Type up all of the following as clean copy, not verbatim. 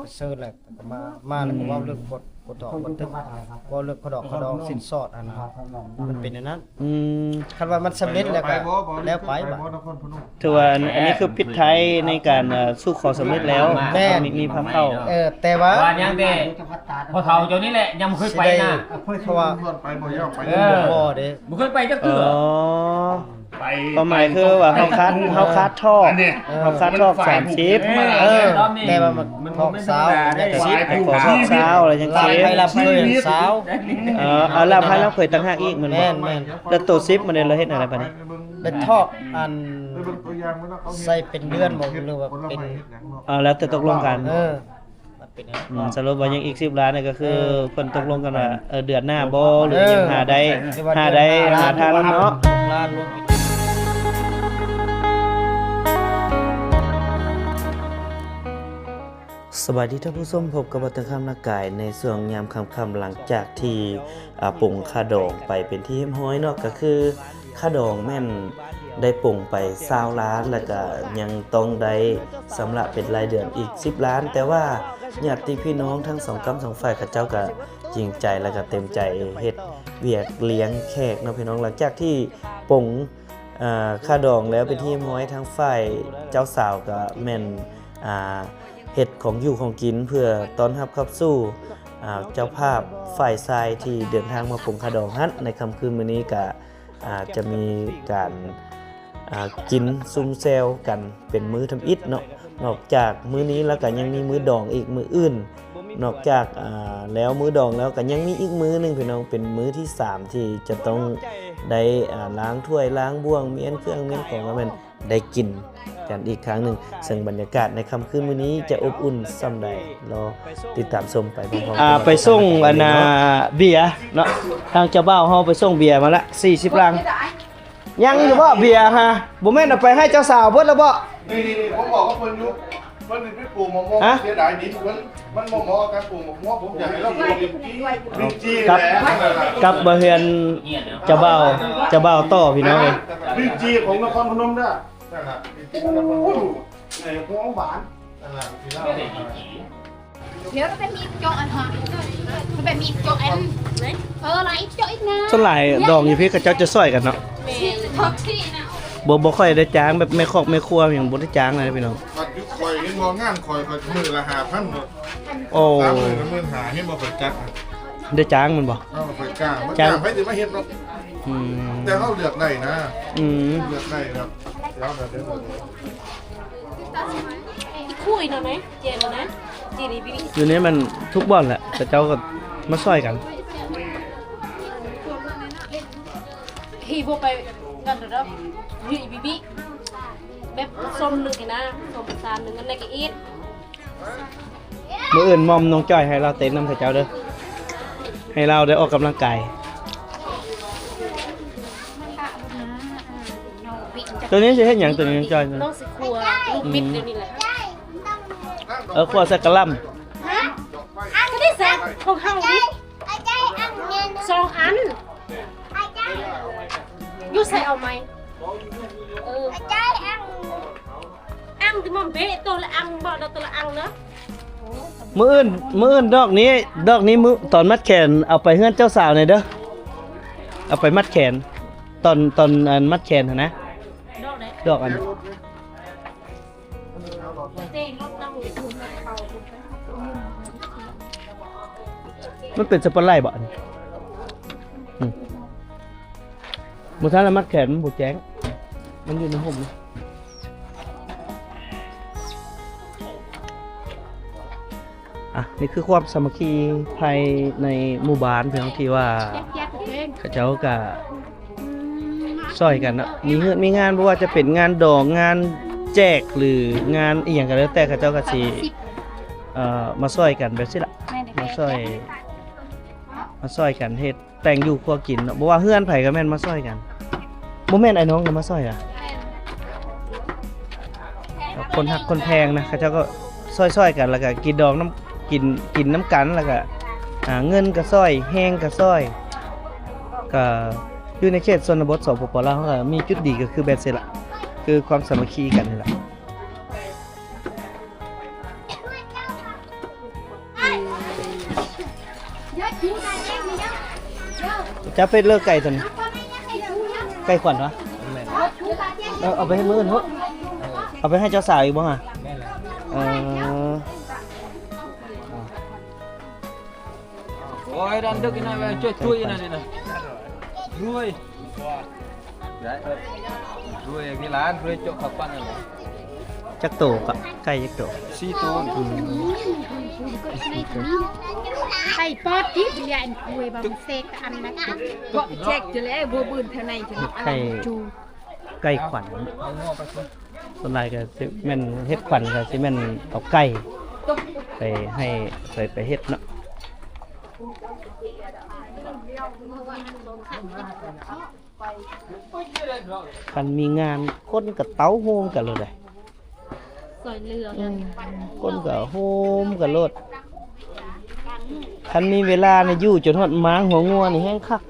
ไปเซิร์ชแหละก็มาแล้วก็เว้าเรื่องกดดอกกดตึกเว้าเรื่องกดดอกกระดองสินสอดอันนั้นมันเป็นอันนั้นคันว่ามันสำเร็จแล้วก็แล้วไปบัด ถือว่าอันนี้คือปิดท้ายในการสู้ขอสำเร็จแล้วมีพาเข้า แต่ว่า ว่ายังแต่พอเฒ่าเจ้านี่แหละยังบ่เคยไปนะ เพราะว่า ไปบ่ยอมไป บ่เด้ บ่เคยไปจักเทื่อ ไป ความหมายคือว่าเขาคัดท่อเขาคัดท่อ30แต่ว่ามันทอกสาวได้ แต่ สิบ ขอท่อสาวอะไรจัง ลา ซี่ ให้ลาเพิ่นสาว เอาลาพายเราเคยตั้งหากอีกมันบ่ แม่น แล้วตัว10มันเราเฮ็ดอะไรบัดนี้ เป็นทอกอัน ไปเบิ่งตัวอย่างมันเขา ใส่เป็นเดือนบ่หรือว่าเป็น แล้วแต่ตกลงกัน มันเป็นอย่างนั้น สรุปว่ายังอีก10ล้านนี่ก็คือเพิ่นตกลงกันว่าเดือนหน้าบ่หรือยังหาได้หาทางเนาะ ล้านรวมอีก สวัสดีท่านผู้ชมพบกับวัฒนธรรมนักกายในส่วนยามค่ำๆหลังจากที่ปรุงข้าดองไปเป็นที่เรียบร้อยเนาะก็คือข้าดองแม่นได้ปรุงไป20ล้านแล้วก็ยังต้องได้สำหรับเป็นรายเดือนอีก10ล้านแต่ว่าญาติพี่น้องทั้งสองกำสองฝ่ายเขาเจ้าก็จริงใจแล้วก็เต็มใจเฮ็ดเวียกเลี้ยงแขกเนาะพี่น้องหลังจากที่ปรุงข้าดองแล้วเป็นที่เรียบร้อยทั้งฝ่ายเจ้าสาวก็แม่นเฮ็ดของอยู่ของกินเพื่อต้อนรับเข้าสู่เจ้าภาพฝ่ายชายที่เดินทางมาปรุงข้าวดองฮั่นในค่ำคืนมื้อนี้ก็จะมีการกินซุ่มแซวกันเป็นมื้อทำอิฐเนาะนอกจากมื้อนี้แล้วก็ยังมีมื้อดองอีกมื้ออื่นนอกจากแล้วมื้อดองแล้วก็ยังมีอีกมื้อนึงพี่น้องเป็นมื้อที่3ที่จะต้องได้ล้างถ้วยล้างบ้วงเมียนเครื่องเมียนของแล้วมันได้กินกันอีกครั้งหนึ่งซึ่งบรรยากาศในค่ำคืนมื้อนี้จะอบอุ่นส่ำใดรอติดตามชมไปพร้อมๆกันไปส่งอันเบียร์เนาะทางเจ้าบ่าวเฮาไปส่งเบียร์มาละ40ลังยังอยู่บ่เบียร์ฮะบ่แม่นเอาไปให้เจ้าสาวเบิดแล้วบ่นี่ผมบอกว่าเพิ่นอยู่เพิ่นไปปลูกมะม่วงเสียดายดินมันบ่เหมาะกับการปลูกมะม่วงผมอยากให้เราปลูกลิ้นจี่แหละ กับบ่เฮือนเจ้าบ่าวต่อพี่น้องเอ้ย ลิ้นจี่ของนครพนมเด้อนั่นน่ะลิ้นจี่ของนครพนมไอ้หัวหวานนั่นน่ะที่เรา Nếu nó phải mịt cho anh hả? Nó phải mịt cho anh. Lại cho ít nè. ส่วนหลายดองอยู่พี่กับเจ้าจะซอยกันเนาะ Thật xị nào. บ่ค่อยได้จ้างแบบแม่คอกแม่ครัวอย่างบ่ได้จ้างเลยพี่น้อง ปัดยุคคอยเห็นบ่งานคอยมื้อละ 5,000 เนาะ โอ้ 35,000เห็นบ่เพิ่นจัด ได้จ้างมันบ่ เอาเพิ่นกล้ามันกล้าไปสิมาเฮ็ดเนาะ อืม แต่เฮาเลือกได้นะ เลือกได้ครับเดี๋ยวเดี๋ยว Khui nào đấy, chè nào đấy. Chè đi bị. อยู่นี้มันทุกบ่อนแหละแต่เจ้าก็มาซอยกัน Khi vôไปกันrồi đó. Vị bị bị. Bếp xômนึงนี่นะส้มสารนึงอันนี้ก็อีก มื้ออื่นมอมน้องจ้อยให้เราเต้นนำกับเจ้าเด้อให้เราได้ออกกำลังกายตัวนี้สิเฮ็ดหยังตัวนี้น้องจ้อย น้องสิครัวลูกบิดเดี๋ยวนี้แหละ ครัวใส่กะหล่ำ ฮะก็ได้แซ่บของเฮาดิ2 อันอยู่ใส่เอาไหมăn thì mà bé tôi là ăn bọn tôi là ăn nữa มื้ออื่นดอกนี้มื้อตอนมัดแขนเอาไปเฮือนเจ้าสาวหน่อยเด้อเอาไปมัดแขนตอนอันมัดแขนหั่นนะ đâu đấy ดอกอัน tên nó đang ngồi cùng vào มันเป็นสปอนไลท์บ่อันนี้บ่ทันละมัดแขนมันบ่แจ้งมันอยู่ในห่มนี่นี่คือความสามัคคีภายในหมู่บ้านเพียงที่ว่า chép lên เขาเจ้าก็ซอยกันเนาะมีงานบ่ว่าจะเป็นงานดองงานแจกหรืองานอีหยังก็แล้วแต่เขาเจ้าก็สิมาซอยกันแบบนี้ล่ะมาซอยกันเฮ็ดแต่งอยู่ครัวกินเนาะบ่ว่าเฮือนไผก็แม่นมาซอยกันบ่แม่นไอ้น้องก็มาซอยอ่ะคนฮักคนแพงนะเขาเจ้าก็ซอยกันแล้วก็กินดองน้ำกินน้ำกันแล้วก็เงินก็ซอยแห้งก็ซอยก็อยู่ในเขตชนบทสปปลาวก็มีจุดดีก็คือแบบนี้ล่ะคือความสามัคคีกันนี่ล่ะ จะไปเลิกไก่ตัวนี้ไก่ขวัญวะเอาไปให้มื้ออื่นเถอะเอาไปให้เจ้าสาวอีกบ่ฮะเออ Ôi đàn được cái này về chơi chui cái này này. Ruồi. Đấy. Ruồi cái lá ruồi chỗ khắp quan này. จักโตกะไก่จักโต Si to. ไข่ปอดที่ใหญ่คุยบางเซกอันนะก็เช็คจะแล้วบัวบืนเท่าไหร่จะอัน ไก่ จู ไก่ขวัญส่วนใหญ่ก็สิแม่นเฮ็ดขวัญก็สิแม่นเอาไก่ไปให้ไปเฮ็ดเนาะคันมีงานคนก็เต้าโฮมกันเลยได้ ซอยเรือ คนก็โฮมกันโลดคันมีเวลาเนี่ยอยู่จนฮอดม้างหัวงัวนี่แห้งคัก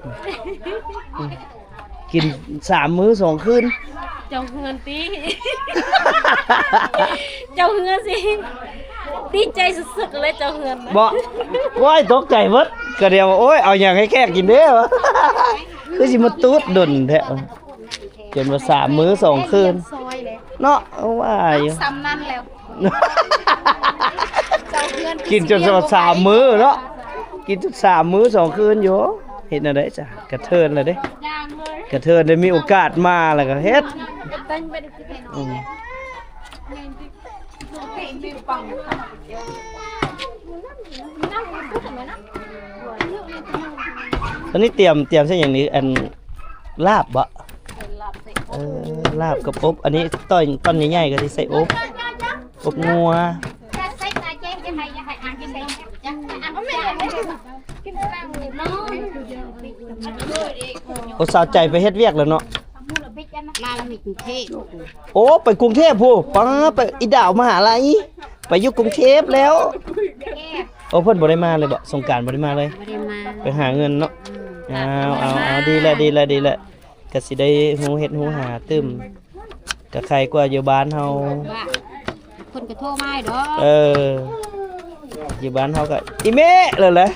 กิน3 มื้อ 2 คืน เจ้าเฮือนตี เจ้าเฮือนสิดีใจสุดๆเลยเจ้าเฮือนนะ บ่ว้ายตกใจเบิดก็เดียวว่าโอ้ยเอาหยังให้แขกกินเด้อวะ คือสิมาตูดดนแท้จนว่า3 มื้อ 2 คืน ซอยเลย เนาะเอาว่าอยู่ ซ้ำนั่นแล้วเจ้าเพื่อน กินจนว่า3 มื้อเนาะกินจน3 มื้อ 2 คืนอยู่เฮ็ดแนวใดจ้ะกระเทินแล้วเด้ ย่างเลย กระเทินได้มีโอกาสมาแล้วก็เฮ็ด ตั้งไปดูที่ไหน อืม ตอนนี้เตรียมใช่อย่างนี้อันลาบบ่ลาบกับอบอันนี้ต้นใหญ่ๆก็สิใส่อบงัวโอ้สาวใจไปเฮ็ดเวียกแล้วเนาะ มาแล้วมีกรุงเทพ โอ้ไปกรุงเทพพูป้าไปอีดาวมหาลัยไปอยู่กรุงเทพแล้วโอ้เพิ่นบ่ได้มาเลยบ่สงกรานต์บ่ได้มาเลย ไม่ได้มา ไปหาเงินเนาะเอาดีแหละก็สิได้ฮู้เฮ็ดฮู้หาตึมก็ใครกว่าอยู่บ้านเฮา ว่าคนก็โทรมาดอก อยู่บ้านเฮาก็อีเมะเลยแหละ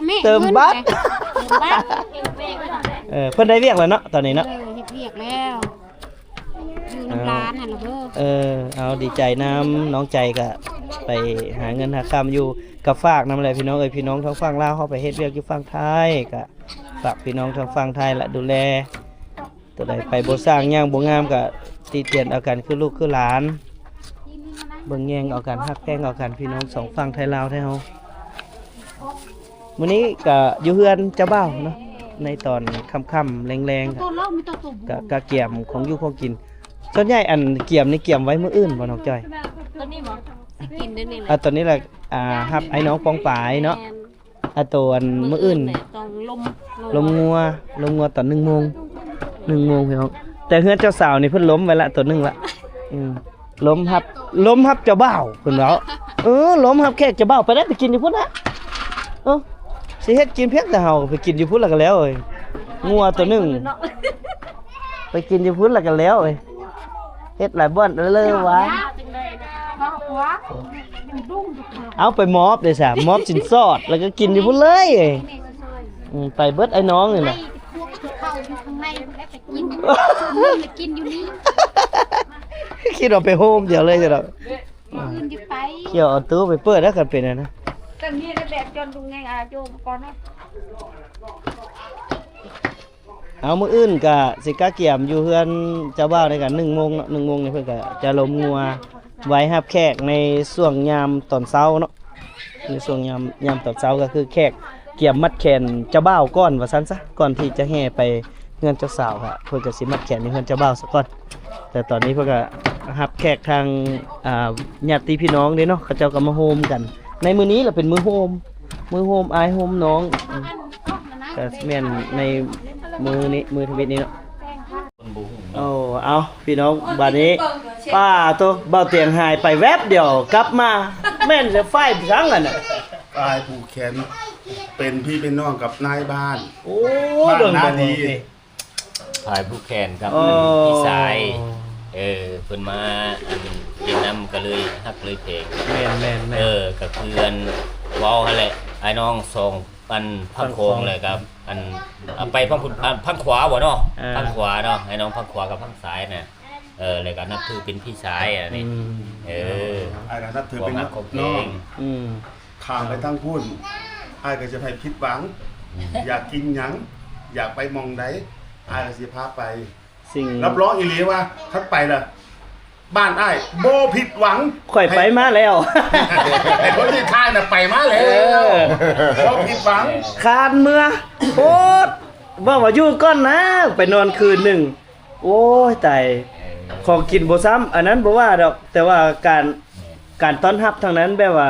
แม่ เติมบัตร เติมบัตร เพิ่นได้เวียกแล้วเนาะตอนนี้เนาะ เฮ็ดเวียกแล้วอยู่น้ำร้านน่ะล่ะเบ้อ เอาดีใจน้องใจก็ไปหาเงินหาคำอยู่กับฝากนำอะไรพี่น้องพี่น้องทั้งฝั่งลาวเฮาไปเฮ็ดเวียกอยู่ฝั่งไทยก็ฝากพี่น้องทั้งฝั่งไทยละดูแลตัวใดไปบ่สร้างย่างบ่งามก็ติเตียนเอากันคือลูกคือหลานเบิ่งแยงเอากันฮักแพงเอากันพี่น้องสองฝั่งไทยลาวไทยเฮามื้อนี้ก็อยู่เฮือนเจ้าบ่าวเนาะในตอนค่ำๆแรงๆ ตัวเรามีตัวตุ่ม กะเกี่ยมของอยู่ของกินส่วนใหญ่อันเกี่ยมนี่เกี่ยมไว้มื้ออื่นบ่น้องจ้อย ตัวนี้บ่ สิกินได้นี่แหละ ตอนนี้แหละฮับไอ้น้องปองปายเนาะตัวอันมื้ออื่น ต้องลมงัวตอน1 โมงพี่น้องแต่เฮือนเจ้าสาวนี่เพิ่นล้มไว้ละตัวหนึงละล้มฮับเจ้าบ่าวเพิ่นเว้าล้มฮับแขกเจ้าบ่าวไปได้ไปกินอยู่พุ่นนะสิเฮ็ดกินเพียงแต่เฮาไปกินอยู่พุ่นแล้วก็แล้วเอ้ยงัวตัวหนึงไปกินอยู่พุ่นแล้วก็แล้วเอ้ยเฮ็ดหลายบ่อนเลยวะเอาไปมอบเลยสามอบสินสอดแล้วก็กินอยู่พุ่นเลยไปเบิดไอ้น้องนี่น่ะ พวกเข้าอยู่ข้างในแล้วไปกินนี่มากินอยู่นี่ คิดว่าไปโฮมเดี๋ยวเลยจ้ะดอก กินอยู่ไป เกี่ยวเอาตู้ไปเปิดแล้วกันเป็นนะ แต่นี่ได้แบบจนตรงไงโจมก่อนเนาะ เอามื้ออื่นก็สิกะเกี่ยมอยู่เฮือนเจ้าบ่าวในกัน1 โมงเนาะ1 โมงนี่เพิ่นก็จะล้มงัวไว้รับแขกในช่วงยามตอนเช้าเนาะในช่วงยามตอนเช้าก็คือแขกเกี่ยมมัดแขนเจ้าบ่าวก่อนว่าซั่นซะก่อนที่จะแห่ไปเฮือนเจ้าสาวค่ะเพิ่นก็สิมัดแขนในเฮือนเจ้าบ่าวซะก่อนแต่ตอนนี้เพิ่นก็รับแขกทางญาติพี่น้องเด้เนาะเขาเจ้าก็มาโฮมกันในมื้อนี้ล่ะเป็นมื้อโฮมอายโฮมน้องก็แม่นในมือนี้มือทวิตนี้เนาะเอาพี่น้องบัดนี้ป้าตัวเบาเตียงหายไปแวบเดียวกลับมาแม่นจะไฟทั้งอ่ะน่ะ ตายผูกแขนเป็นพี่เป็นน้องกับนายบ้าน โอ้โดนบ่ดี ถ่ายผู้แคนครับ โอ้ พี่สายเพิ่นมาอันเวียดนามก็เลยฮักเลยเพลง แม่น ก็คืออันเว้าหั่นแหละไอ้น้อง อันพังโคงเลยครับอันไปพังพุ่นพังขวาบ่เนาะพังขวาเนาะให้น้องพังขวากับพังซ้ายน่ะเลยก็นับถือเป็นพี่ชายอันนี้ไอ้นับถือเป็น ของเพล น้อง ง ข้ามไปทั้งพุ่นไอ้ก็จะให้ผิดหวังอยากกินหยังอยากไปมองใดไอ้ก็สิพาไป สิ่ง รับรองอีหลีว่าถ้าไปล่ะบ้านไอ้โบผิดหวัง ข่อยไปมาแล้ว ไอ้คนที่ทายน่ะไปมาแล้วโบผิดหวัง คานเมื่อโอ๊ดว่าอยู่ก่อนนะไปนอนคืนหนึ่งโอ้ยตายของกินบ่ซ้ำอันนั้นบ่ว่าดอกแต่ว่าการต้อนรับทางนั้นแบบว่า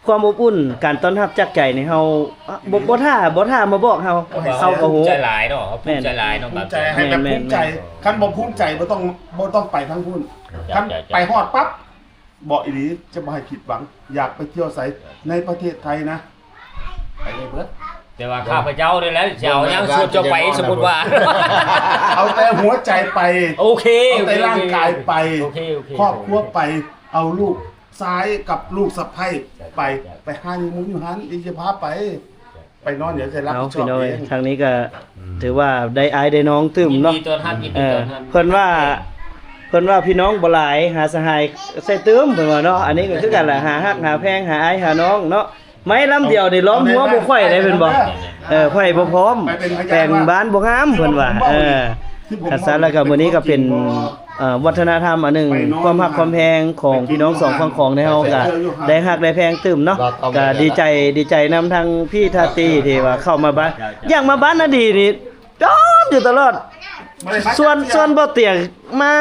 ความอบอุ่นการต้อนรับจากใจนี่เฮาบ่ท่ามาบอกเฮาก็โห ใจหลายเนาะภูมิใจหลายเนาะ ภูมิใจให้แบบภูมิใจคันบ่ภูมิใจบ่ต้องไปทั้งพุ่นคันไปฮอดปั๊บบอกอีหลีจะบ่ให้ผิดหวัง อยากไปเที่ยวไสในประเทศไทยนะไปเลยเบิด แต่ว่าข้าพเจ้านี่แหละจะเอายังสุดจะไปสมมุติว่า เอาแต่หัวใจไป โอเค เอาแต่ร่างกายไป โอเค ครอบครัวไปเอาลูกซ้ายกับลูกสะใภ้ไปหาหมูอยู่หันอีจะพาไปนอนเดี๋ยวจะรับ เอา ผิดช พี่ อบ น้อย เอง ทางนี้ก็ถือว่าได้อายได้น้องตึมเนาะ ยินดีต้อนรับยินดีต้อนรับ เพิ่นว่าพี่น้องบ่หลายหาสหายใส่ตึมเพิ่นว่าเนาะอันนี้ก็คือกันแหละหาฮักหาแพงหาอายหาน้องเนาะไม้ลำเดียวนี่ล้อมหัวบ่ค่อยได้เพิ่นบ่ไผบ่พร้อมแปลงบ้านบ่งามเพิ่นว่าคันซันแล้วก็มื้อนี้ก็เป็นวัฒนธรรมอันหนึงความฮักความแพงของพี่น้องสองฝั่งของในเฮาก็ได้ฮักได้แพงตึมเนาะก็ดีใจนำทางพี่ทาตีที่ว่าเข้ามาบ้านอย่างมาบ้านนาดีนี่จอมอยู่ตลอดส่วนบ่เตียงมา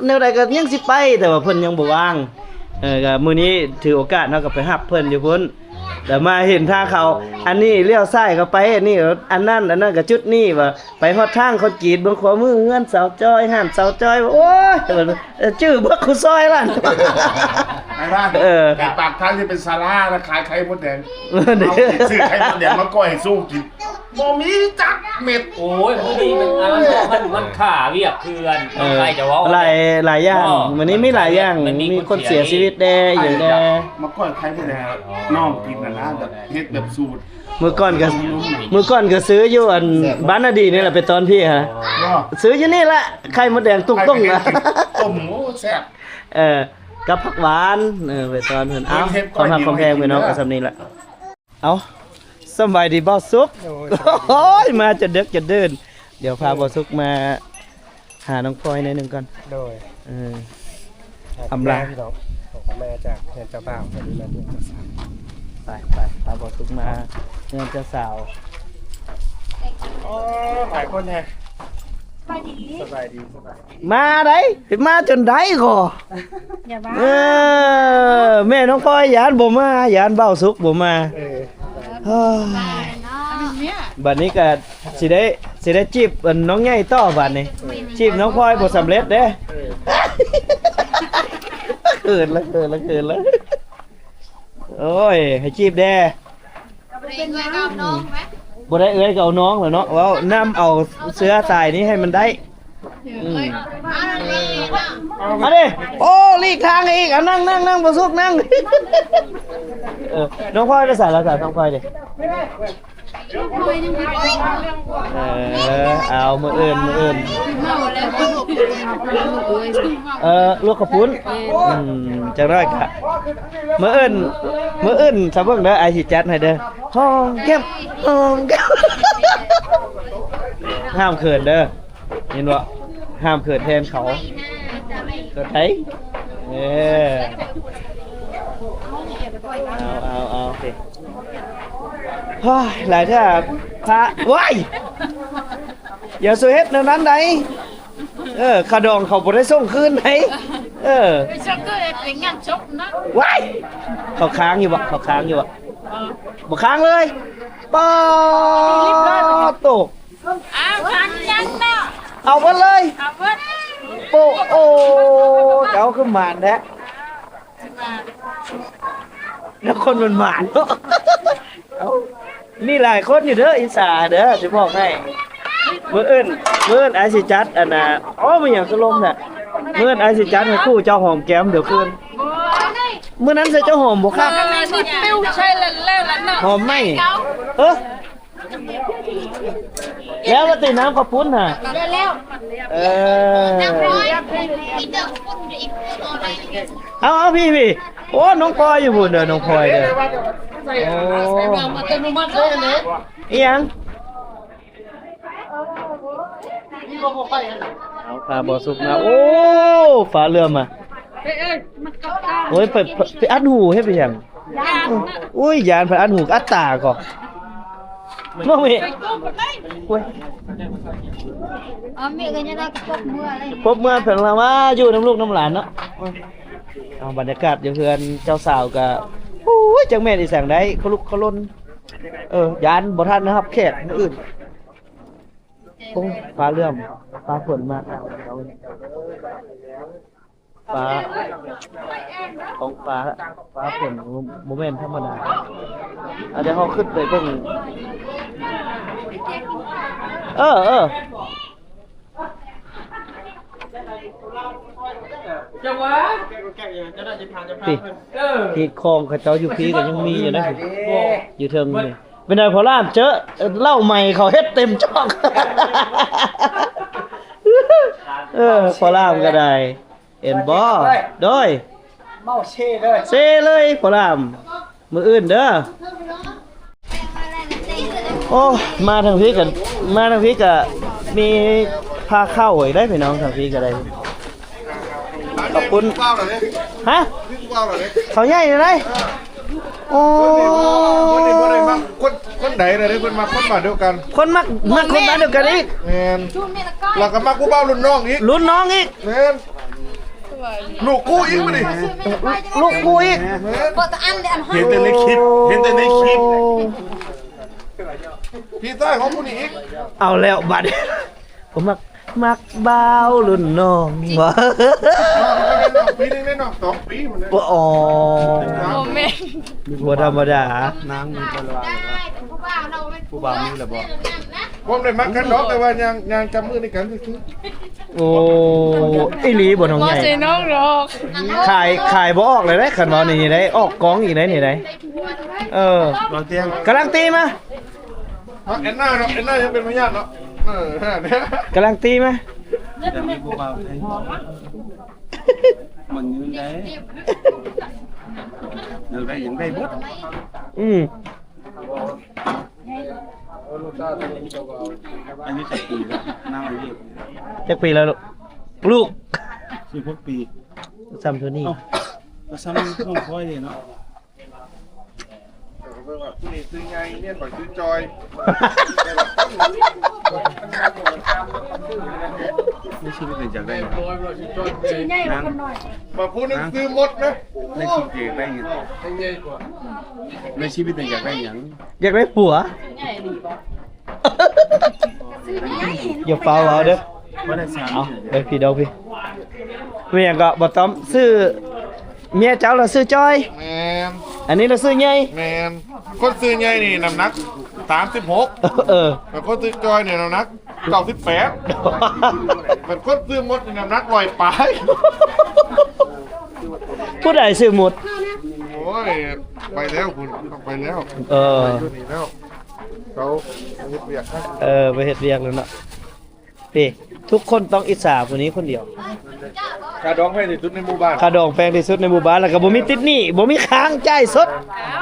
แนวใดก็ยังสิไปแต่ว่าเพิ่นยังบ่ว่างก็มื้อนี้ถือโอกาสเนาะก็ไปรับเพิ่นอยู่พุ่นแต่มาเห็นทางเขาอันนี้เลี้ยวซ้ายก็ไปอันนี้อันนั้นก็จุดนี้ว่าไปฮอดทางเขากรีดเบิ่งขวามือเฮือนสาวจ้อยห้านสาวจ้อยโอ้ยชื่อเบิกคุซอยล่ะ ไอ้บ้านแต่ปากทางที่เป็นศาลาแล้วขายไข่มดแดงซื้อไข่มดแดงมาก้อยสู้กินบ่มีจักเม็ด โอ้ยมื้อนี้มันอันนั้นมันค่าเวียกคืออันใครจะเว้า หลายอย่างวันนี้มีหลายอย่างมีคนเสียชีวิตแน่อยู่แน่ มาก้อยไข่มดแดงน้องกินนะแบบเฮ็ดแบบสูตร มื้อก่อนก็ซื้ออยู่อันบ้านนาดีนี่แหละไปตอนพี่ฮะซื้ออยู่นี่แหละไข่มดแดงตุ้งๆนะ ต้มโอ้แซ่บ กับผักหวานไปตอนเพิ่นเอาความหักความแพงไปเนาะก็สำนี้แหละเอาสบายดีบ่สุกโอ้ยมาจะดึกจะเดินเดี๋ยวพาบ่สุกมาหาน้องพลอยหน่อยนึงก่อน โดย อำลา พี่น้องของแม่จากเฮือนเจ้าบ่าวไปดูแลเฮือนเจ้าสาว ไปพาบ่สุกมาเงินเจ้าสาว อ๋อหลายคนแท้สบายดี มาได้มาจนได้ก่อ อย่าบ้า แม่น้องพลอยยานบ่มายานเบ้าสุกบ่มาเฮ้ย เนี่ย บัดนี้ก็สิได้จีบน้องใหญ่ต่อบัดนี้จีบน้องพลอยบ่สำเร็จเด้เกินแล้วโอ้ยให้จีบแด้ เป็นไงกับน้องไหม บ่ได้เอ้ยก็เอาน้องแล้วเนาะว้าวนำเอาเสื้อตายนี้ให้มันได้มาดิโอ้ลีกทางอีกอ่ะนั่งบ่สุกนั่งน้องพลอยไปใส่แล้วใส่น้องพลอยดิเอามืออื่นลวกกระปุ้นจังไรกะมืออื่นสำเบิ่งเด้อไอสิจัดให้เด้อห้องแก้มห้ามเขินเด้อเห็นบ่ห้ามเขินแทนเขาเกิดไทยเอาโอเคหลายท่าพระว้ายอย่าสวยเฮ็ดแนวนั้นไหนขาดองเขาบ่ได้ส่งคืนไหนไปชกก็เป็นงานชกนะ ว้ายเขาค้างอยู่บ่บ่ค้างเลยป้าตก อ้าวขันยังเนาะ เอาไปเลย เอาเบิด โอ้เจ้าคือหมานแท้แล้วคนมันหมานเนาะนี่หลายคนอยู่เด้ออีสาเด้อจะบอกให้มื้ออื่นไอสิจัดอันน่ะมันหยังก็ลมน่ะมื้ออื่นไอสิจัดให้คู่เจ้าหอมแก้มเดี๋ยวคืน มื้อนั้นใส่เจ้าหอมบ่ครับ นี่ปิ้วใช่แล้วน่ะ หอมไหมเออแล้วมาตีน้ำข้าวปุ้นน่ะ แล้ว เออเอาพี่โอ้น้องพลอยอยู่พุ่นเด้อน้องพลอยเด้อโอ้อีหยังเอาปลาบ่สุกนะโอ้ฟ้าเรือมาโอ้ยไปอัดหูให้ไปหยังอุ้ยยานไปอัดหูอัดตาก่อนน้องมีโอ้ย mẹ cái nhà ta có mưa đây พบเมื่อเพิ่นว่าอยู่น้ำลูกน้ำหลานเนาะเอาบรรยากาศอยู่เพื่อนเจ้าสาวก็โอ้ยจังแม่นอีแสงได้เขาลุกเขาล้นยานบ่ทันนะครับแขกมื้ออื่นโอ้ฟ้าเรื่องฟ้าฝนมาฟ้าของฟ้าฝนโมเมนต์ธรรมดาเดี๋ยวเขาขึ้นไปเบิ่งจังหวะ ที่คลองเขาเจ้าอยู่พี่ก็ยังมีอยู่นะอยู่เทิงนี่เป็นไงพอล่ามเจอเหล้าใหม่เขาเฮ็ดเต็มช่องพอล่ามก็ได้เอ็นบ่ด้วย เมาเช่เลย เซเลยพอล่ามมืออื่นเด้อโอ้มาทางพี่กันมีพาเข้าไว้ได้พี่น้องทางพี่ก็ได้ขอบคุณฮะเขาใหญ่เลยโอ้ คนไหนเลยคนมาคนมาเดียวกัน คนมักคนบ้านเดียวกันอีก แมนเราก็มากูเบ้ารุ่นน้องอีก รุ่นน้องอีก แมนลูกกูอีกมาดิ ลูกกูอีก เห็นแต่ในคลิปพี่ใต้ของกูนี่อีก เอาแล้วบัดผมมักบ้าวรุ่นน้องวะ ปีนึงได้นอก2 ปีเหมือนกัน อ๋อ mẹ บ่ธรรมดา นางมีคนว่าผู้บ่าวมีหรือบ่ ผมได้มักกันดอกแต่ว่ายังจำมือในกันคือ โอ้อีหลีบ่น้องใหญ่ chị nó rồi ขายบ่ออกเลยได้คันว่านี่ได้ออกกองอีกได้นี่ได้เราเตียง กำลังตีมา แอนนาเนาะแอนนายังเป็นพยานเนาะเนี่ย กำลังตีมา จะมีผู้บ่าวให้มันยืนได้เดี๋ยวได้ยังได้บ่ อันนี้จะปีแล้วน้ำอายุ จักปีแล้วลูก 16 ปี ซ้ำเท่านี้ ก็ซ้ำน้องพลอยนี่เนาะ ผู้นี้ซื้อไงเนี่ยบ่ซื้อจอย ในชีวิตเป็นจากได้ chị nhảy một con nồi มาพูดนึงซื้อหมดไหม ในชีวิตได้ยังในชีวิตเป็นจากได้ยัง อยากได้ผัวอย่าเฝ้าเอาเด้อ บ่ได้สาม เอาเด้อพี่เด้อพี่เมียก็บ่ต้องซื้อเมียเจ้าเราซื้อจอย แมน อันนี้เราซื้อใหญ่ แมนคนซื้อใหญ่นี่น้ำหนัก36แต่คนซื้อจอยเนี่ยน้ำหนัก98แต่คนซื้อหมดนี่น้ำหนัก100ปลาย ผู้ใดซื้อหมด โอ้ยไปแล้วคุณต้องไปแล้ว อยู่นี่แล้วเขาเฮ็ดเวียกครับ ไปเฮ็ดเวียกแล้วเนาะพี่ทุกคนต้องอิจฉาคนนี้คนเดียว กระดองให้ที่สุดในหมู่บ้าน ค่าดองแพงที่สุดในหมู่บ้านแล้วก็บ่มีติดหนี้บ่มีค้างจ่ายสด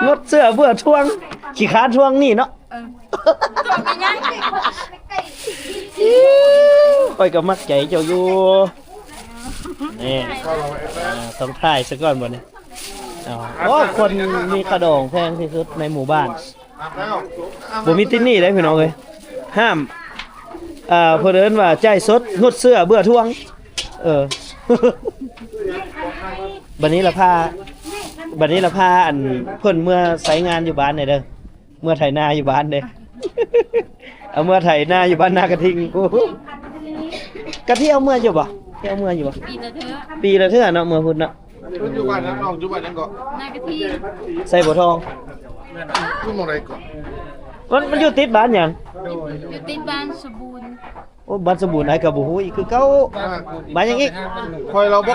งดเสื้อเบื่อทวงขี้ค้านทวงหนี้เนาะค่อยก็มักใจเจ้าอยู่นี่ต้องถ่ายซะก่อนบ่นี่โอ้คนมีค่าดองแพงที่สุดในหมู่บ้าน อาบแล้ว บ่มีติดหนี้ได้พี่น้องเอ้ยห้ามเพิ่นเอิ้นว่าจ่ายสดงดเสื้อเบื่อทวงบัดนี้ละพาอันเพิ่นเมื่อใช้งานอยู่บ้านเด้อเมื่อไถนาอยู่บ้านเด้ เอาเมื่อไถนาอยู่บ้านนากระทิงกูกะที่เอาเมื่ออยู่บ่ที่เอาเมื่ออยู่บ่ ปีละเทื่อเนาะเมื่อพุ่นเนาะ คุณอยู่บ้านนั้นน้องอยู่บ้านนั้นก็ này cái thi ใส่บ่ทอง อยู่หม่องใดก่อน มันอยู่ติดบ้านหยัง cái tin ban sờ bùn โอ้บ้านสมบูรณ์ไอ้ก็บ่ฮู้อีกคือเก่าบ้านหยังอีก คอยเราบ่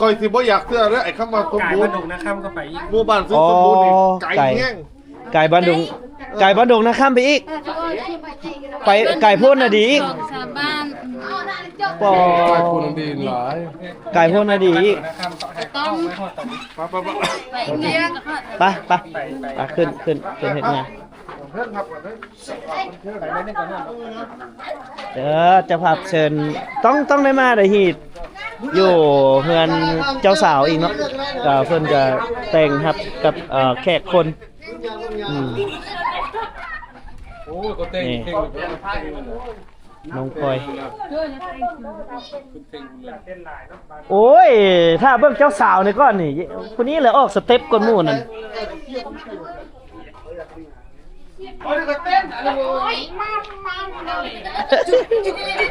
คอยสิบ่อยากเชื่อเด้อไอ้คำว่าสมบูรณ์หมู่บ้านซึ่งสมบูรณ์นี่ไก่แห้ง ไก่บ้านดงไก่บ้านดงนะข้ามไปอีก ไปไก่พ่นน่ะดีอีก ชาวบ้าน ปอไก่พ่นน่ะดีอีก ต้อง ไปเมียก็ ไปขึ้นเฮ็ดงานเจะภาพเชิญต้องได้มาได้ฮีดอยู่เฮือนเจ้าสาวอีกเนาะก็เพิ่นจะแต่งครับกับแขกคนโอ้ก็เต้งเต้ง น้องพลอยโอ้ยถ้าเบิ่งเจ้าสาวนี่ก่อนนี่คนนี้เลยออกสเต็ปก่อนหมู่นั่น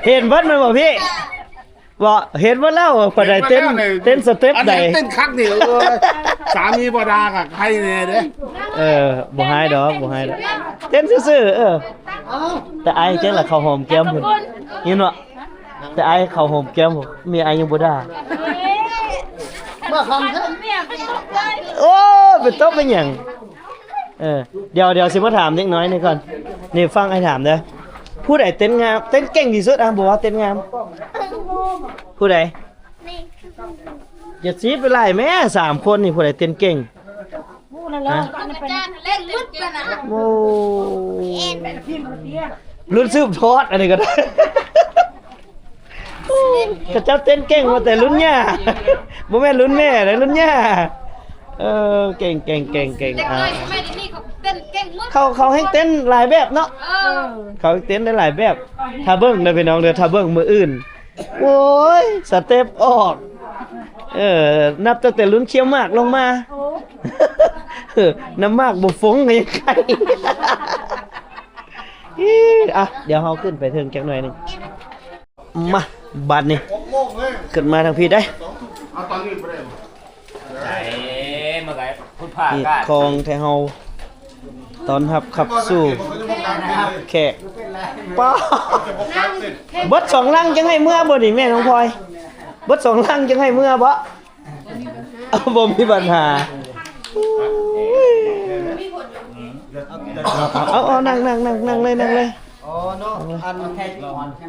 เห็นเบิดมั้ยบ่พี่บ่เห็นเบิดแล้วพอได้เต้นสเต็ปใด เต้นคักนี่สามีบ่ดากับใครแน่เด้บ่หายดอกเต้นซื่อแต่ไอ้จังล่ะเขาหอมแก้มพุ่นยินบ่แต่ไอ้เขาหอมแก้มเมียไอ้ยังบ่ด่ามาคำเพิ่นเมียไปตบเลยโอ้เป็นตบเป็นหยังเดี๋ยวสิมาถามเล็กน้อยนี่ก่อนนี่ฟังไอ้ถามเด้อผู้ใดเต้นงามเต้นเก่งที่สุดบอกว่าเต้นงามผู้ใดอย่าซีบไปไล่แม่3คนนี่ผู้ใดเต้นเก่งอาจารย์เล่นลึกไปนะ โอ้รุ่นสืบทอดอันนี้ก็ได้กระเจ้าเต้นเก่งมาแต่รุ่นย่าบ่แม่นรุ่นแม่เลยรุ่นย่าเก่งเด็กน้อยสมัยนี้เขาเต้นเก่งมาก เขาให้เต้นหลายแบบเนาะเขาเต้นได้หลายแบบถ้าเบิ่งเด้อพี่น้องเด้อถ้าเบิ่งมื้ออื่นโอ้ยสเต็ปออกนับตั้งแต่รุ่นเคี้ยวหมากลงมาน้ำหมากบ่ฟงก็ยังไงเดี๋ยวเฮาขึ้นไปถึงจักหน่อยนึงมาบัดนี้ขึ้นมาทางพี่ได้เอาตอนนี้บ่ได้ ไหนมาไงพูดผ้า นี่ กัน ของแท้เฮาตอนรับขับสู่แขกป้าเบิด2ลังจังให้เมื่อบ่นี่แม่น้องพลอยเบิด2ลังจังให้เมื่อบ่บ่มีปัญหาเอานั่งเลยอ๋อเนาะอัน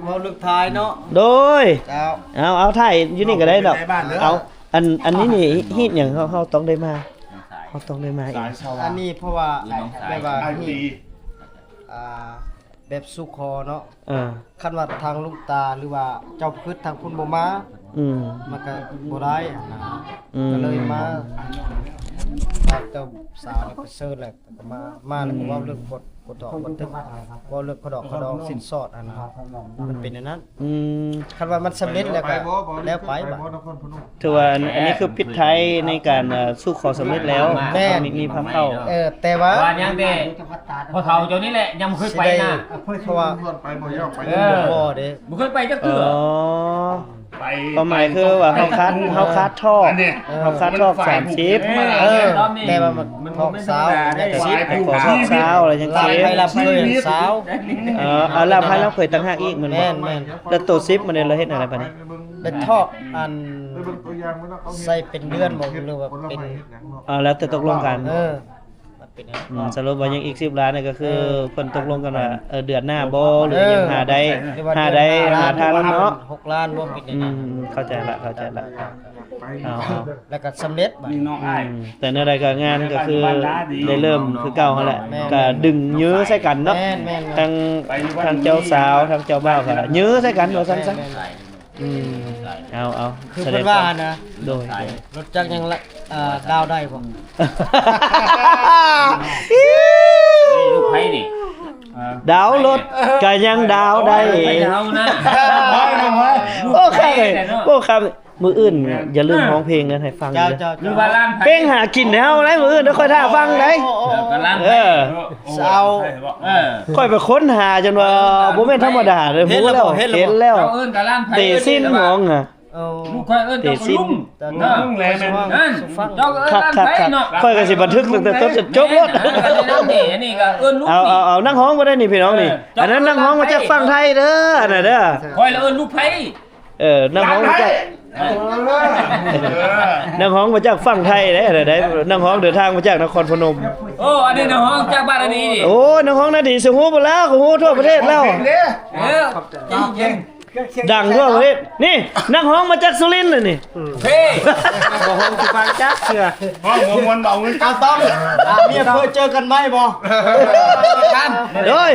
เว้าลึกท้ายเนาะโดยเจ้าเอาถ่ายอยู่นี่ก็ได้ดอกเอาอันนี้นี่ฮีดหยังเฮาต้องได้มาเฮาต้องได้มาอีกอันนี้เพราะว่าแบบว่าแบบสุคอเนาะคันว่าทางลูกตาหรือว่าเจ้าพืชทางคุณบ่มามันก็บ่ได้ก็เลยมาเจ้าสาวแล้วก็เชิญแล้วก็มาแล้วก็เว้าเรื่องกดดอกบันทึกเว้าเรื่องขดอกสินสอดอันนั้นมันเป็นอย่างนั้นคันว่ามันสำเร็จแล้วก็แล้วไปบัดถือว่าอันนี้คือพิษไทยในการสู้ขอสำเร็จแล้วมีภาพเข้าแต่ว่ายังเด้พอเฒ่าเจ้านี่แหละยังบ่เคยไปนะเพราะว่าไปบ่ยอมไปบ่เด้บ่เคยไปจักเทื่อความหมายคือว่าเฮาคัดทอก30แต่ว่ามันทอกสาวแต่10ขอทอกสาวอะไรจังซี่ให้รับเคยสาวรับให้รับเคยต่างหากอีกมันบ่แล้วตัว10มันเราเฮ็ดอะไรบัดนี้ได้ทอกอันใส่เป็นเดือนบ่หรือว่าเป็นแล้วแต่ตกลงกันสรุปว่ายังอีก10ล้านนี่ก็คือเพิ่นตกลงกันว่าเดือนหน้าบ่หรือยังหาได้หาทางเนาะ6ล้านบ่เป็นอย่างนั้นเข้าใจละแล้วก็สำเร็จบัดน้องอ้ายแต่ในรายการงานก็คือได้เริ่มคือเก่าหั่นแหละก็ดึงยื้อใส่กันเนาะทางเจ้าสาวทางเจ้าบ่าวก็ยื้อใส่กันว่าซั่นซะเอาคือเพิ่นว่านะโดยรถจักรยังดาวได้บ่ลูกไผนี่ดาวรถก็ยังดาวได้ดาวนะโอ้ครับมื้ออื่นอย่าลืมร้องเพลงนั้นให้ฟังเด้อเพลงหากินเฮาได้มื้ออื่นเดี๋ยวค่อยท่าฟังได้ค่อยไปค้นหาจนว่าบ่แม่นธรรมดาเลยรู้แล้วเห็นแล้วเตะสิ้นมอง เอา ลูกค่อยเอิ้นเจ้าก็ลุง แต่ นะ ลุงแลแม่น นั่น ฟัง เจ้าก็เอิ้น คัก บ้าน คัก ไผ คัก เนาะ ค่อยก็สิบันทึกตั้งแต่ต้นจนจบรถ นี่อันนี้ก็เอิ้นลูก เอานั่งห้องบ่ได้นี่พี่น้องนี่อันนั้นนั่งห้องมาจากฝั่งไทยเด้ออันน่ะเด้อ ค่อยแล้วเอิ้นลูกไผ นั่งห้องมาจากนั่งห้องมาจากฝั่งไทยเด้ออันน่ะได้นั่งห้องเดินทางมาจากนครพนม โอ้อันนี้นะห้องจากบ้านอันนี้ดิ โอ้นั่งห้องน่ะดีสิฮู้บ่แล้วก็ฮู้ทั่วประเทศแล้ว เออจริง ดังทั่วประเทศนี่นั่งห้องมาจากสุรินทร์น่ะนี่ เพ่ บ่ห้องสิฟังจักเชื่อ ห้องหัวมวนเบาเงิน เอาต้องเมียเคยเจอกันไหมบ่ เด้ย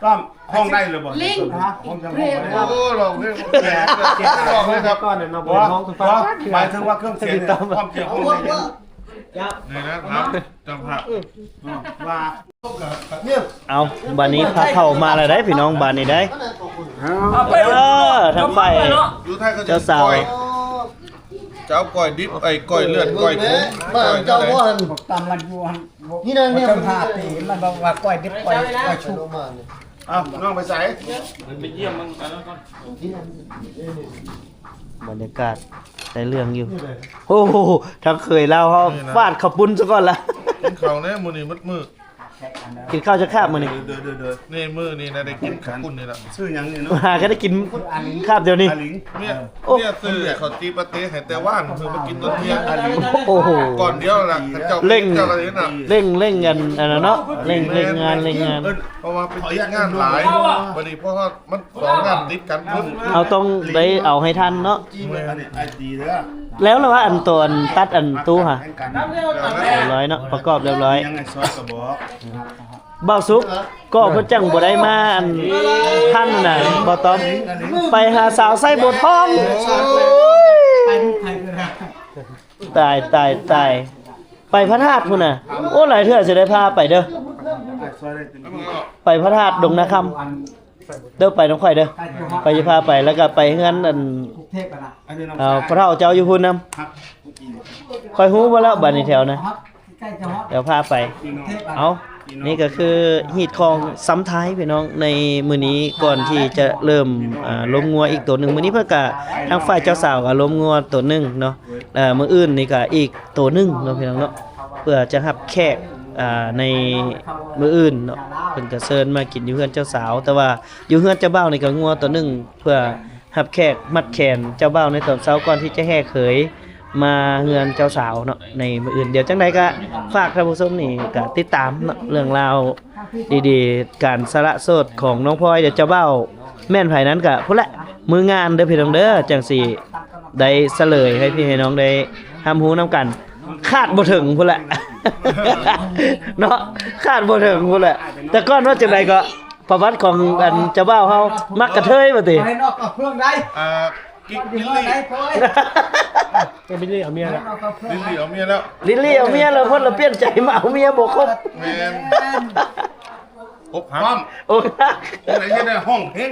ต้อมห้องได้เลยบ่ ลิง ห้องจังห้อง โอ้เราเรื่องแหลกบอกเลยครับ ก่อนเนี่ยเนาะบ่ ว่า ห้องสิฟัง ว่า จักเชื่อ หมายถึงว่าเครื่องเสียงเนี่ยความเกี่ยวข้องในเนี่ย นี่นะครับจำผัก ว่า เอาบัดนี้พาเข้ามาแล้วได้พี่น้องบัดนี้ได้ เอาไป ทั้งไป อยู่ไทยก็จะ เจ้าสาว เจ้าก้อยดิบไอ้ก้อยเลือดก้อยคุ้ง บ้านเจ้าว่า ตามมันอยู่หั่น นี่นะเนี่ย ภาพที่มันบอกว่าก้อยดิบก้อยชุบ อ้าวน้องไปใส่ บรรยากาศได้เรื่องอยู่โอ้โหทั้งเคยเล่าเขาฟาดขับปุ้นซะก่อนละ กินข้าวเนี่ยมื้อนี้มืด กินข้าวจะคาบมื้อนี้ เด้อ นี่มื้อนี้นะได้กินข้าวปุ้นนี่ละ ชื่อหยังนี่เนาะ หาก็ได้กินคาบเดียวนี้ อาหลิง เนี่ยซื้อข้าวจีปาเต้ให้แต่ว่านเพิ่งมากินตอนเที่ยง โอ้โห ก่อนเดียวล่ะเจ้า เร่ง เจ้าอะไรน่ะ เร่งกันอันนั้นเนาะเร่งงาน เพราะว่าเป็นติดงานหลายวันนี้เพราะว่ามันสองงานติดกันพุ่น เอาต้องได้เอาให้ทันเนาะ อันนี้ไอ้ดีเด้อ แล้วล่ะว่าอันตัวอันตัดอันตู้ค่ะ แข่งกัน เรียบร้อยเนาะประกอบเรียบร้อย ยังไงซอยกระบอก บ่าวสุกก็เพิ่นจังบ่ได้มาอันท่านน่ะบ่ต้อมไปหาสาวไส้โบทองตายไปพระธาตุพุ่นน่ะโอ้หลายเทื่อสิได้พาไปเด้อ ซอยได้เต็มที่ ไปพระธาตุดงนาคำเด้อไปน้องข่อยเด้อไปสิพาไปแล้วก็ไปเฮือนอัน อันนี้น้ำ พระเฒ่าเจ้าอยู่พุ่นนำ ครับ ค่อยฮู้บ่แล้วบัดนี้แถวนะเดี๋ยวพาไป เอานี่ก็คือฮีตของซ้ำท้ายพี่น้องในมื้อนี้ก่อนที่จะเริ่มล้มงัวอีกตัวหนึงมื้อนี้เพิ่นก็ทางฝ่ายเจ้าสาวก็ล้มงัวตัวหนึงเนาะมื้ออื่นนี่ก็อีกตัวหนึงเนาะพี่น้องเนาะเพื่อจะรับแขกในมื้ออื่นเนาะเพิ่นก็เชิญมากินอยู่เฮือนเจ้าสาว แต่ว่าอยู่เฮือนเจ้าบ่าวนี่ก็งัวตัวหนึงเพื่อรับแขกมัดแขนเจ้าบ่าวในตอนเช้าก่อนที่จะแห่เขยมาเฮือนเจ้าสาวเนาะในมื้ออื่นเดี๋ยวจังไดก็ฝากท่านผู้ชมนี่ก็ติดตามเนาะเรื่องราวดีๆการสละโสดของน้องพลอยเดี๋ยวเจ้าบ่าวแม่นไผนั้นก็พุ่นแหละมืองานเด้อพี่น้องเด้อจังสิได้เฉลยให้พี่ให้น้องได้รับรู้นํกันคาดบ่ถึงพุ่นแหละ เนาะคาดบ่ถึงพุ่นแหละแต่ก่อนว่าจังไดก็ประวัติของอันเจ้าบ่าวเฮามักกระเทยบ่ติ ให้นอกกับเครื่องได้ กิ๊กลิลลี่ เป็นไปเรื่อยเอาเมียแล้ว ลิลลี่เอาเมียแล้ว ลิลลี่เอาเมียแล้วเพิ่นละเปลี่ยนใจมาเอาเมียบ่ครบ แม่นอบหั ป้อม ก โอ้ย อะไรเงี้ยได้ห้องเพลง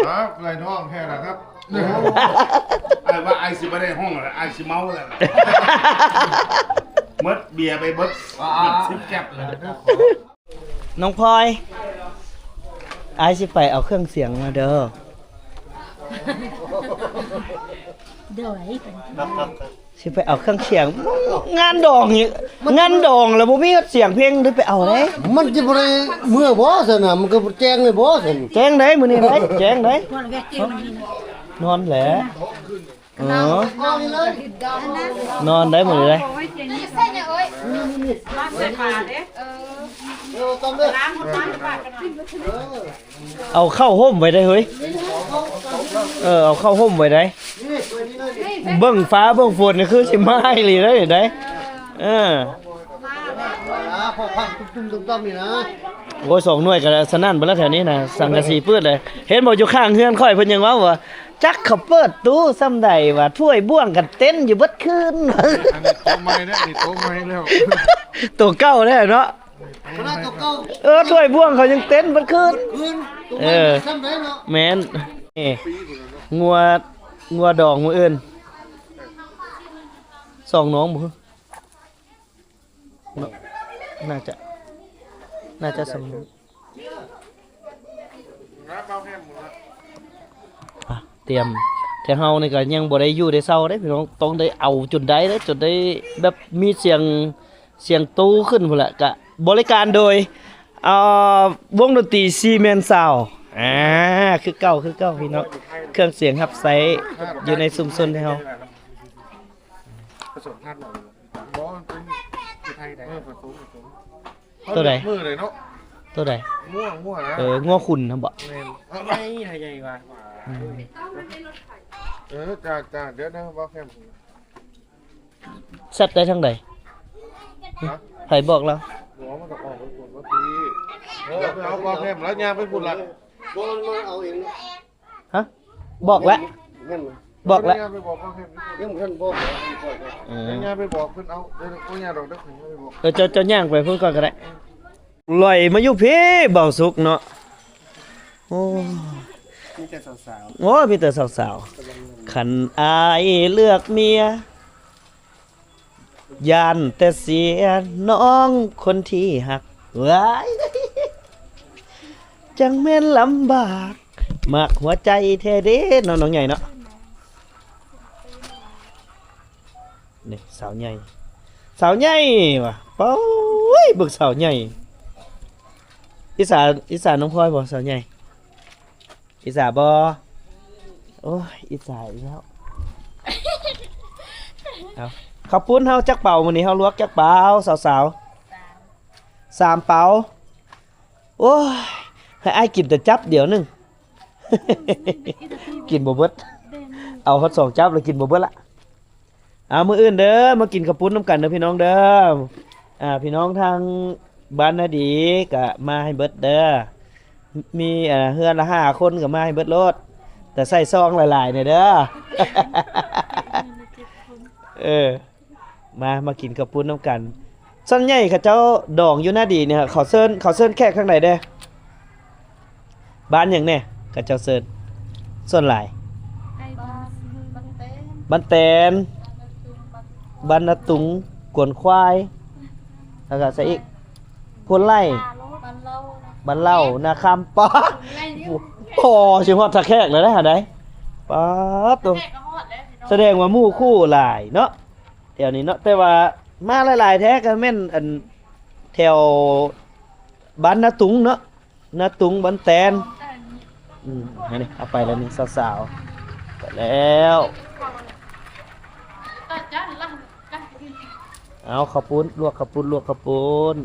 ครับไรท้องแค่ละครับ ไอ้ว่าไอ้สิบ่ได้ห้องอะไรไอ้สิเมาแล้วเบิดเบียร์ไปเบิด10แก็บเลย น้องพลอยอายสิไปเอาเครื่องเสียงมาเด้อ เดี๋ยวไหน สิไปเอาเครื่องเสียงงานดองนี่งานดองแล้วบ่มีเสียงเพลงได้ไปเอาเด้ มันจะบ่ได้เมื่อบ่ซั่นน่ะมันก็แจ้งเลยบ่ซั่น แจ้งได้มื้อนี้ได้แจ้งได้ ก่อนแวะเกี่ยวมันนี่นะ นอนแหละนอนได้มื้อนี้ได้เอาเข้าห่มไว้ได้เฮ้ยเอาเข้าห่มไว้ได้เบิ่งฟ้าเบิ่งฝนนี่คือสิมาอีหลีได้ได้พอพังตุ้มๆต้มๆนี่นะ โอ้ย2หน่วยก็สนั่นเบ่แล้วแถวนี้นะสังกะสีปื้ดเลยเห็นบ่อยู่ข้างเฮือนค่อยเพิ่นยังว่าว่าจักเขาเปิดตู้ซ้ำใดว่าถ้วยบ้วงกันเต้นอยู่เบิดคืน อันนี้โตไม้เนี่ยนี่โตไม้แล้ว ตัวเก่าแท้เนาะ คณะเก่า ถ้วยบ้วงเขายังเต้นเบิดคืน ๆคืนตัว เออ ซ้ำได้เนาะ แม่นนี่งัวดองมื้ออื่น2น้องบ่น่าจะสำนึกเตรียม แต่เฮานี่ก็ยังบ่ได้อยู่ได้เซาเด้พี่น้องต้องได้เอาจนได้เด้จนได้แบบมีเสียงตู้ขึ้นพุ่นแหละก็บริการโดยวงดนตรีซีเมนซาวคือเก่าพี่น้องเครื่องเสียงรับไซอยู่ในชุมชนเฮา ผสมพันธุ์หน่อยบ่เป็นไทยได้ผสม ตัวใด มือเลยเนาะ ตัวใด ง่วงนะ งัวขุนนะบ่ แม่นไทยใหญ่กว่าจ้าเดี๋ยวนะว่าแฟม แซ่บได้ทั้งใดไผบอกแล้ว หัวมันจะออกไปปวดว่าพี่เอาว่าแฟมแล้วยาไปพุ่นละ บ่มันเอาเอง ฮะบอกแล้ว แม่น บอกแล้ว ยาไปบอกว่าแฟม ยังบ่ทันบอก ยาไปบอกเพิ่นเอาเดี๋ยวก็ยาดอกเด้อเพิ่นไปบอก จะย่างไปพุ่นก่อนก็ได้ลอยมาอยู่พี่เบาสุกเนาะโอ้ มีแต่สาว โอ้มีแต่สาวๆขันอายเลือกเมียยานแต่เสียน้องคนที่หักว้ายจังแม่นลำบากมากหัวใจแท้เด้น้องใหญ่เนาะนี่สาวใหญ่ว่ะเป้ยบึกสาวใหญ่อีสานน้องพลอยบ่สาวใหญ่อีสานบ่โอ้ยอีสานอีกแล้วเอาข้าวปุ้นเฮาจักเป่ามื้อนี้เฮาลวกจักเป่าสาวๆ3เป่าโอ้ยให้อ้ายกินแต่จับเดี๋ยวหนึง กินบ่เบิดเอาฮอด2จับแล้วกินบ่เบิดละเอามื้ออื่นเด้อมากินข้าวปุ้นนํกันเด้อพี่น้องเด้อพี่น้องทางบ้านนาดีก็มาให้เบิดเด้อมีเฮือนละ5คนก็มาให้เบิดโลดแต่ใส่ซองหลายๆเนี่ยเด้อ มากินข้าวปุ้นน้ำกันส่วนใหญ่เขาเจ้าดองอยู่หน้าดีเนี่ยเขาเซิญแขกข้างในเด้บ้านอย่างเนี่ยเขาเจ้าเซิญส่วนหลายบ้านแตนบ้านนาตุงกวนควายแล้วก็ใส่อีกพวนไล่บ้านเล่านาคำป๊าพอชิฮอดทักแขกเลยได้หาได้ป๊าตัวแสดงว่าหมู่คู่หลายเนาะแถวนี้เนาะแต่ว่ามาหลายๆแท้ก็แม่นอันแถวบ้านนาตุงเนาะนาตุงบ้านแตนนี่เอาไปแล้วนี่สาวๆไปแล้วเอาข้าวปุ้นลวกข้าวปุ้น